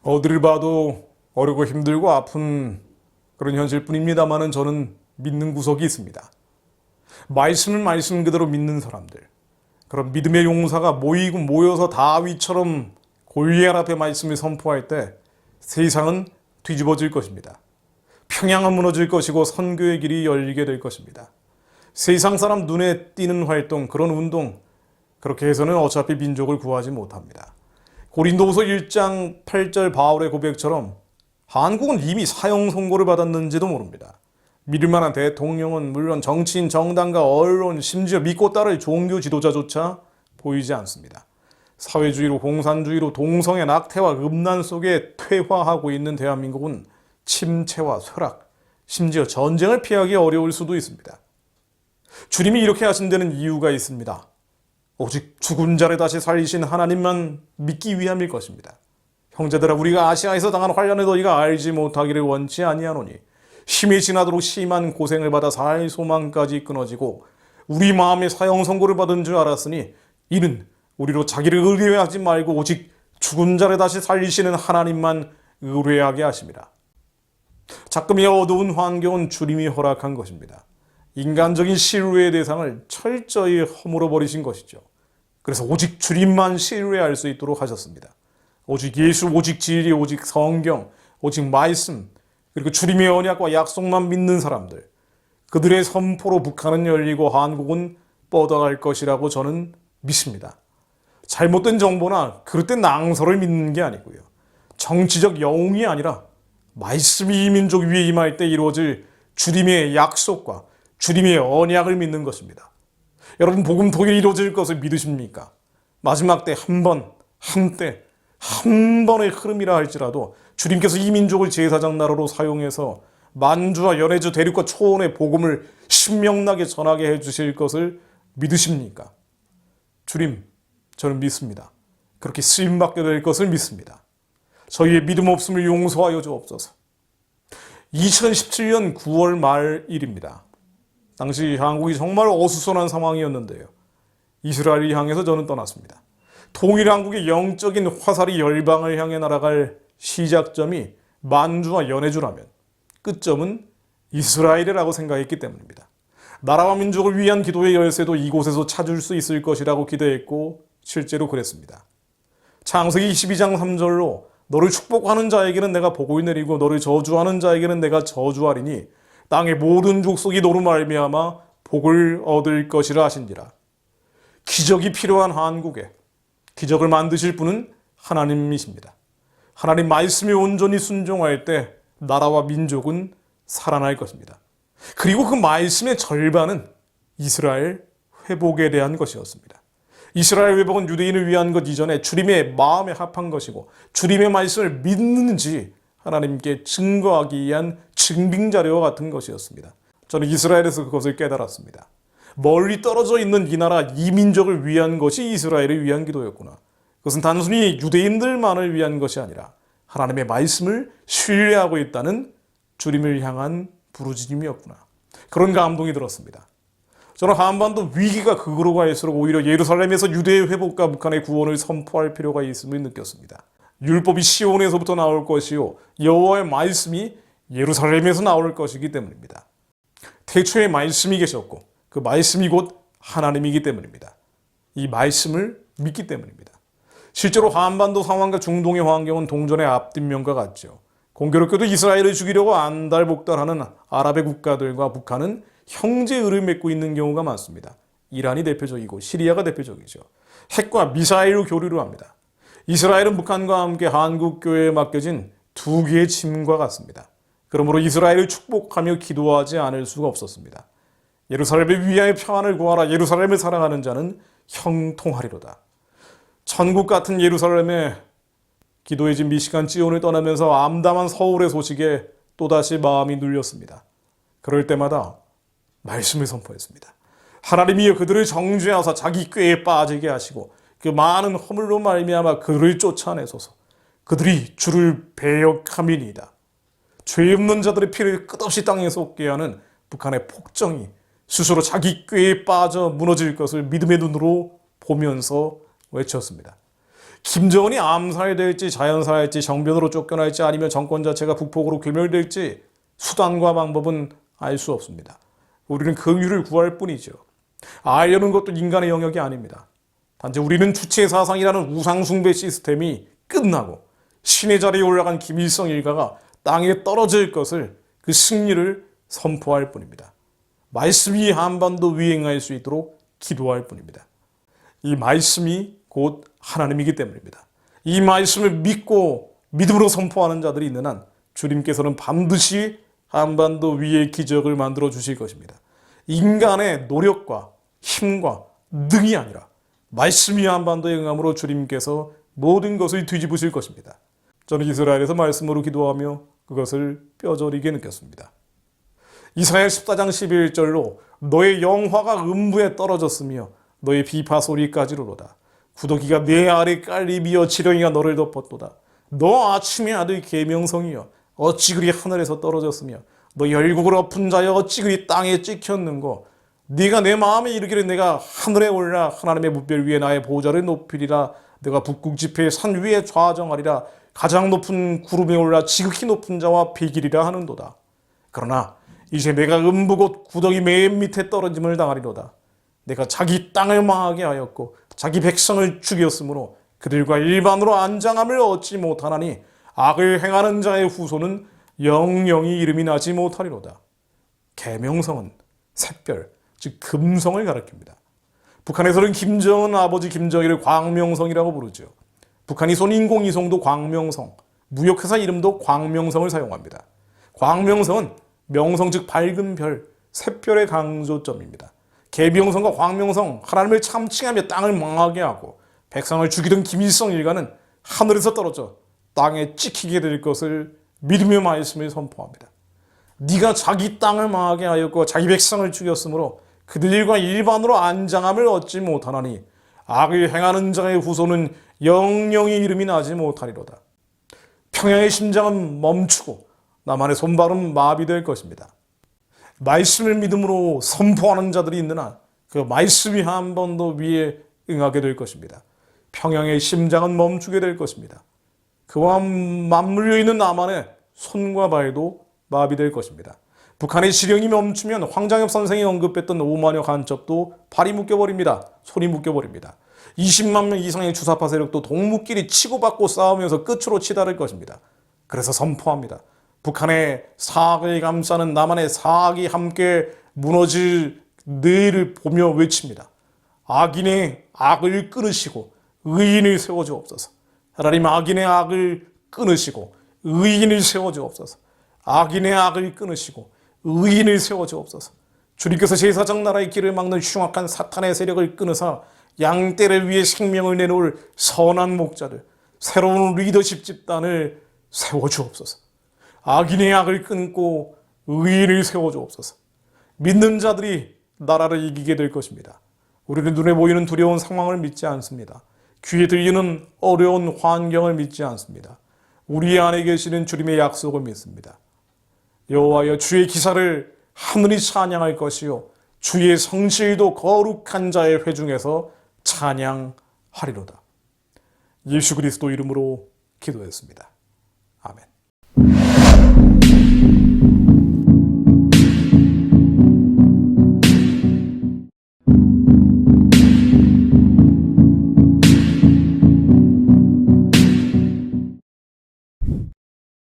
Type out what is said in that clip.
어디를 봐도 어렵고 힘들고 아픈 그런 현실뿐입니다만은 저는 믿는 구석이 있습니다. 말씀을 말씀 그대로 믿는 사람들, 그런 믿음의 용사가 모여서 다윗처럼 골리앗 앞에 말씀을 선포할 때 세상은 뒤집어질 것입니다. 평양은 무너질 것이고 선교의 길이 열리게 될 것입니다. 세상 사람 눈에 띄는 활동, 그런 운동, 그렇게 해서는 어차피 민족을 구하지 못합니다. 고린도후서 1장 8절 바울의 고백처럼 한국은 이미 사형 선고를 받았는지도 모릅니다. 믿을 만한 대통령은 물론 정치인, 정당과 언론, 심지어 믿고 따를 종교 지도자조차 보이지 않습니다. 사회주의로 공산주의로 동성애 낙태와 음란 속에 퇴화하고 있는 대한민국은 침체와 쇠락, 심지어 전쟁을 피하기 어려울 수도 있습니다. 주님이 이렇게 하신 데는 이유가 있습니다. 오직 죽은 자를 다시 살리신 하나님만 믿기 위함일 것입니다. 형제들아, 우리가 아시아에서 당한 환난을 너희가 알지 못하기를 원치 아니하노니 힘이 지나도록 심한 고생을 받아 살 소망까지 끊어지고 우리 마음에 사형 선고를 받은 줄 알았으니 이는 우리로 자기를 의뢰하지 말고 오직 죽은 자를 다시 살리시는 하나님만 의뢰하게 하십니다. 자금 이 어두운 환경은 주님이 허락한 것입니다. 인간적인 신뢰의 대상을 철저히 허물어 버리신 것이죠. 그래서 오직 주님만 신뢰할 수 있도록 하셨습니다. 오직 예수, 오직 진리, 오직 성경, 오직 말씀, 그리고 주님의 언약과 약속만 믿는 사람들, 그들의 선포로 북한은 열리고 한국은 뻗어갈 것이라고 저는 믿습니다. 잘못된 정보나 그릇된 낭설을 믿는 게 아니고요. 정치적 영웅이 아니라 말씀이 이 민족 위에 임할 때 이루어질 주님의 약속과 주님의 언약을 믿는 것입니다. 여러분, 복음 통일이 이루어질 것을 믿으십니까? 마지막 때 한 번의 흐름이라 할지라도 주님께서 이 민족을 제사장 나라로 사용해서 만주와 연해주 대륙과 초원의 복음을 신명나게 전하게 해주실 것을 믿으십니까? 주님, 저는 믿습니다. 그렇게 쓰임받게 될 것을 믿습니다. 저희의 믿음 없음을 용서하여 주옵소서. 2017년 9월 말일입니다. 당시 한국이 정말 어수선한 상황이었는데요. 이스라엘을 향해서 저는 떠났습니다. 통일한국의 영적인 화살이 열방을 향해 날아갈 시작점이 만주와 연해주라면 끝점은 이스라엘이라고 생각했기 때문입니다. 나라와 민족을 위한 기도의 열쇠도 이곳에서 찾을 수 있을 것이라고 기대했고 실제로 그랬습니다. 창세기 22장 3절로 너를 축복하는 자에게는 내가 복을 내리고 너를 저주하는 자에게는 내가 저주하리니 땅의 모든 족속이 너로 말미암아 복을 얻을 것이라 하신지라. 기적이 필요한 한국에 기적을 만드실 분은 하나님이십니다. 하나님 말씀에 온전히 순종할 때 나라와 민족은 살아날 것입니다. 그리고 그 말씀의 절반은 이스라엘 회복에 대한 것이었습니다. 이스라엘 회복은 유대인을 위한 것 이전에 주님의 마음에 합한 것이고 주님의 말씀을 믿는지 하나님께 증거하기 위한 증빙자료와 같은 것이었습니다. 저는 이스라엘에서 그것을 깨달았습니다. 멀리 떨어져 있는 이 나라, 이 민족을 위한 것이 이스라엘을 위한 기도였구나. 그것은 단순히 유대인들만을 위한 것이 아니라 하나님의 말씀을 신뢰하고 있다는 주님을 향한 부르짖음이었구나. 그런 감동이 들었습니다. 저는 한반도 위기가 극으로 갈수록 오히려 예루살렘에서 유대의 회복과 북한의 구원을 선포할 필요가 있음을 느꼈습니다. 율법이 시온에서부터 나올 것이요 여호와의 말씀이 예루살렘에서 나올 것이기 때문입니다. 태초에 말씀이 계셨고 그 말씀이 곧 하나님이기 때문입니다. 이 말씀을 믿기 때문입니다. 실제로 한반도 상황과 중동의 환경은 동전의 앞뒷면과 같죠. 공교롭게도 이스라엘을 죽이려고 안달복달하는 아랍의 국가들과 북한은 형제의를 맺고 있는 경우가 많습니다. 이란이 대표적이고 시리아가 대표적이죠. 핵과 미사일로 교류를 합니다. 이스라엘은 북한과 함께 한국교회에 맡겨진 두 개의 짐과 같습니다. 그러므로 이스라엘을 축복하며 기도하지 않을 수가 없었습니다. 예루살렘을 위하여 평안을 구하라. 예루살렘을 사랑하는 자는 형통하리로다. 천국 같은 예루살렘에 기도의 집 미시간 지온을 떠나면서 암담한 서울의 소식에 또다시 마음이 눌렸습니다. 그럴 때마다 말씀을 선포했습니다. 하나님이여 그들을 정죄하사 자기 꾀에 빠지게 하시고 그 많은 허물로 말미암아 그들을 쫓아내소서. 그들이 주를 배역함이니이다. 죄 없는 자들의 피를 끝없이 땅에 쏟게 하는 북한의 폭정이 스스로 자기 꾀에 빠져 무너질 것을 믿음의 눈으로 보면서 외쳤습니다. 김정은이 암살될지 자연사할지 정변으로 쫓겨날지 아니면 정권 자체가 북폭으로 괴멸될지 수단과 방법은 알 수 없습니다. 우리는 긍휼을 구할 뿐이죠. 알려는 것도 인간의 영역이 아닙니다. 단지 우리는 주체 사상이라는 우상숭배 시스템이 끝나고 신의 자리에 올라간 김일성 일가가 땅에 떨어질 것을 그 승리를 선포할 뿐입니다. 말씀이 한반도 위행할 수 있도록 기도할 뿐입니다. 이 말씀이 곧 하나님이기 때문입니다. 이 말씀을 믿고 믿음으로 선포하는 자들이 있는 한 주님께서는 반드시 한반도 위의 기적을 만들어 주실 것입니다. 인간의 노력과 힘과 능이 아니라 말씀이 한반도에 응함으로 주님께서 모든 것을 뒤집으실 것입니다. 저는 이스라엘에서 말씀으로 기도하며 그것을 뼈저리게 느꼈습니다. 이사야 14장 11절로 너의 영화가 음부에 떨어졌으며 너의 비파 소리까지로로다. 구더기가 내 아래 깔리며 지렁이가 너를 덮었도다. 너 아침의 아들 계명성이여 어찌 그리 하늘에서 떨어졌으며 너 열국을 엎은 자여 어찌 그리 땅에 찍혔는고. 네가 내 마음에 이르기를 내가 하늘에 올라 하나님의 무별 위에 나의 보좌를 높이리라. 내가 북극 지폐의 산 위에 좌정하리라. 가장 높은 구름에 올라 지극히 높은 자와 비기리라 하는도다. 그러나 이제 내가 음부 곧 구덩이 맨 밑에 떨어짐을 당하리로다. 내가 자기 땅을 망하게 하였고 자기 백성을 죽였으므로 그들과 일반으로 안장함을 얻지 못하나니 악을 행하는 자의 후손은 영영이 이름이 나지 못하리로다. 계명성은 샛별, 즉 금성을 가리킵니다. 북한에서는 김정은 아버지 김정일을 광명성이라고 부르죠. 북한이 쏜 인공위성도 광명성, 무역회사 이름도 광명성을 사용합니다. 광명성은 명성 즉 밝은 별, 샛별의 강조점입니다. 계명성과 광명성, 하나님을 참칭하며 땅을 망하게 하고 백성을 죽이던 김일성 일가는 하늘에서 떨어져 땅에 찍히게 될 것을 믿으며 말씀을 선포합니다. 네가 자기 땅을 망하게 하였고 자기 백성을 죽였으므로 그들과 일반으로 안장함을 얻지 못하나니 악을 행하는 자의 후손은 영영이 이름이 나지 못하리로다. 평양의 심장은 멈추고 나만의 손발은 마비될 것입니다. 말씀을 믿음으로 선포하는 자들이 있는 한 그 말씀이 한반도 위에 응하게 될 것입니다. 평양의 심장은 멈추게 될 것입니다. 그와 맞물려 있는 나만의 손과 발도 마비될 것입니다. 북한의 지령이 멈추면 황장엽 선생이 언급했던 5만여 간첩도 발이 묶여버립니다. 손이 묶여버립니다. 20만 명 이상의 주사파 세력도 동무끼리 치고받고 싸우면서 끝으로 치달을 것입니다. 그래서 선포합니다. 북한의 사악을 감싸는 남한의 사악이 함께 무너질 내일을 보며 외칩니다. 악인의 악을 끊으시고 의인을 세워주옵소서. 하나님 악인의 악을 끊으시고 의인을 세워주옵소서. 악인의 악을 끊으시고 의인을 세워주옵소서. 주님께서 제사장 나라의 길을 막는 흉악한 사탄의 세력을 끊으사 양떼를 위해 생명을 내놓을 선한 목자들, 새로운 리더십 집단을 세워주옵소서. 악인의 악을 끊고 의인을 세워주옵소서. 믿는 자들이 나라를 이기게 될 것입니다. 우리는 눈에 보이는 두려운 상황을 믿지 않습니다. 귀에 들리는 어려운 환경을 믿지 않습니다. 우리 안에 계시는 주님의 약속을 믿습니다. 여호와여 주의 기사를 하늘이 찬양할 것이요 주의 성실도 거룩한 자의 회중에서 찬양하리로다. 예수 그리스도 이름으로 기도했습니다. 아멘.